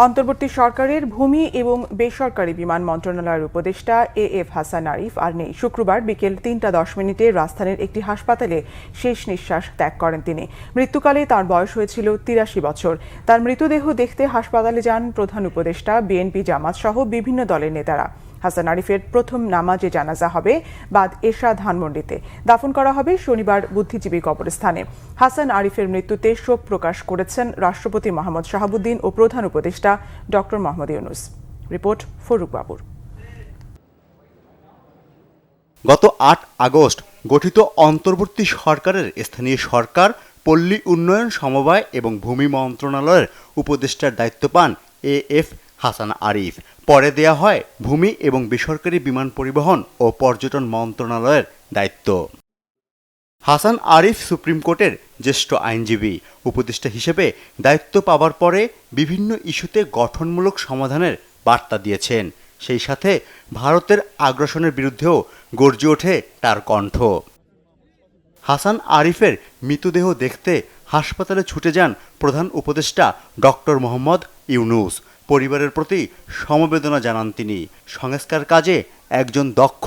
অন্তর্বর্তী সরকারের ভূমি এবং বেসরকারি বিমান মন্ত্রণালয়ের উপদেষ্টা এএফ হাসান আরিফ আর নেই। শুক্রবার বিকেল ৩টা ১০ রাজধানীর একটি হাসপাতালে শেষ নিঃশ্বাস ত্যাগ করেন তিনি। মৃত্যুকালে তার বয়স হয়েছিল ৮৩ বছর। তার মৃতদেহ দেখতে হাসপাতালে যান প্রধান উপদেষ্টা, বিএনপি, জামাত সহ বিভিন্ন দলের নেতারা। হাসান আরিফের প্রথম নামাজে জানাজা হবে বাদ এশা ধানমন্ডিতে। দাফন করা হবে শনিবার বুদ্ধিজীবী কবরস্থানে। হাসান আরিফের মৃত্যুতে শোক প্রকাশ করেছেন রাষ্ট্রপতি মোহাম্মদ শাহাবুদ্দিন ও প্রধান উপদেষ্টা ডক্টর মোহাম্মদ ইউনূস। রিপোর্ট ফরুক বাবুর। গত ৮ আগস্ট গঠিত অন্তর্বর্তী সরকারের স্থানীয় সরকার, পল্লী উন্নয়ন, সমবায় এবং ভূমি মন্ত্রণালয়ের উপদেষ্টার দায়িত্ব পান এএফ হাসান আরিফ। পরে দেয়া হয় ভূমি এবং বেসরকারি বিমান পরিবহন ও পর্যটন মন্ত্রণালয়ের দায়িত্ব। হাসান আরিফ সুপ্রিম কোর্টের জ্যেষ্ঠ আইনজীবী। উপদেষ্টা হিসেবে দায়িত্ব পাওয়ার পরে বিভিন্ন ইস্যুতে গঠনমূলক সমাধানের বার্তা দিয়েছেন। সেই সাথে ভারতের আগ্রাসনের বিরুদ্ধেও গর্জে ওঠে তার কণ্ঠ। হাসান আরিফের মৃতদেহ দেখতে হাসপাতালে ছুটে যান প্রধান উপদেষ্টা ডক্টর মোহাম্মদ ইউনূস। পরিবারের প্রতি সমবেদনা জানান তিনি। সংস্কার কাজে একজন দক্ষ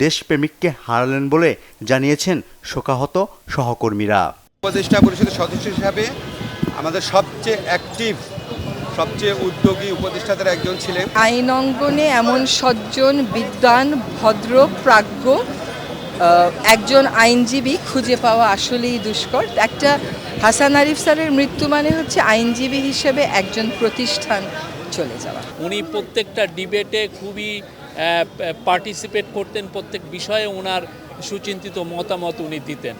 দেশপ্রেমিককে হারালেন বলে জানিয়েছেন শোকাহত সহকর্মীরা। উপদেষ্টা পরিষদের সদস্য হিসাবে আমাদের সবচেয়ে অ্যাক্টিভ, সবচেয়ে উদ্যোগী উপদেষ্টাদের একজন ছিলেন। আইন অঙ্গনে এমন সজ্জন, বিদ্বান, ভদ্র, প্রাজ্ঞ একজন আইনজীবী খুঁজে পাওয়া আসলেই দুষ্কর। একটা হাসান আরিফ স্যারের মৃত্যু মানে হচ্ছে আইনজীবী হিসেবে একজন প্রতিষ্ঠান চলে যাওয়া। উনি প্রত্যেকটা ডিবেটে খুবই পার্টিসিপেট করতেন, প্রত্যেক বিষয়ে ওনার সুচিন্তিত মতামত উনি দিতেন।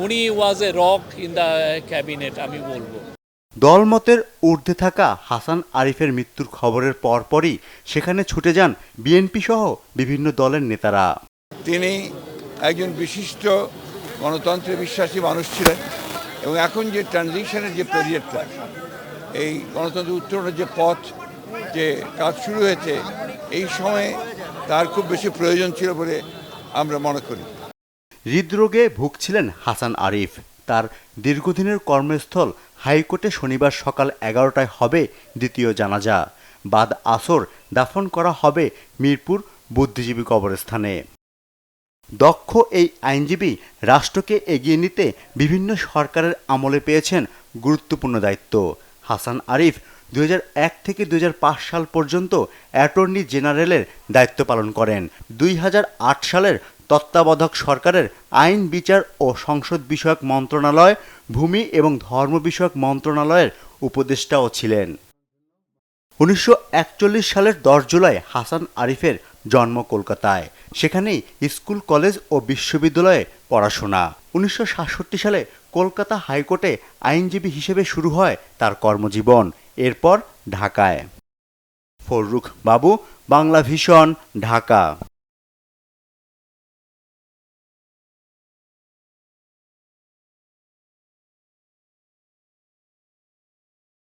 উনি was a rock in the cabinet, আমি বলবো। দলমতের ঊর্ধ্বে থাকা হাসান আরিফের মৃত্যুর খবরের পরপরই সেখানে ছুটে যান বিএনপি সহ বিভিন্ন দলের নেতারা। তিনি একজন বিশিষ্ট গণতন্ত্রে বিশ্বাসী মানুষ ছিলেন এবং এখন যে ট্রানজিশনের যে পিরিয়ডটা, এই গণতন্ত্র উত্তরণের যে পথ, যে কাজ শুরু হয়েছে, এই সময়ে তার খুব বেশি প্রয়োজন ছিল বলে আমরা মনে করি। হৃদরোগে ভুগছিলেন হাসান আরিফ। তার দীর্ঘদিনের কর্মস্থল হাইকোর্টে শনিবার সকাল 11টায় হবে দ্বিতীয় জানাজা। বাদ আসর দাফন করা হবে মিরপুর বুদ্ধিজীবী কবরস্থানে। দক্ষ এই আইনজীবী রাষ্ট্রকে এগিয়ে নিতে বিভিন্ন সরকারের আমলে পেয়েছেন গুরুত্বপূর্ণ দায়িত্ব। হাসান আরিফ 2001 থেকে 2005 সাল পর্যন্ত অ্যাটর্নি জেনারেলের দায়িত্ব পালন করেন। 2008 সালের তত্ত্বাবধায়ক সরকারের আইন, বিচার ও সংসদ বিষয়ক মন্ত্রণালয়, ভূমি এবং ধর্ম বিষয়ক মন্ত্রণালয়ের উপদেষ্টাও ছিলেন। 1941 সালের 10 জুলাই হাসান আরিফের জন্ম কলকাতায়। সেখানেই স্কুল, কলেজ ও বিশ্ববিদ্যালয়ে পড়াশোনা। 1967 সালে কলকাতা হাইকোর্টে আইনজীবী হিসেবে শুরু হয় তার কর্মজীবন। এরপর ঢাকায়। ফরুক বাবু, বাংলা ভিশন, ঢাকা।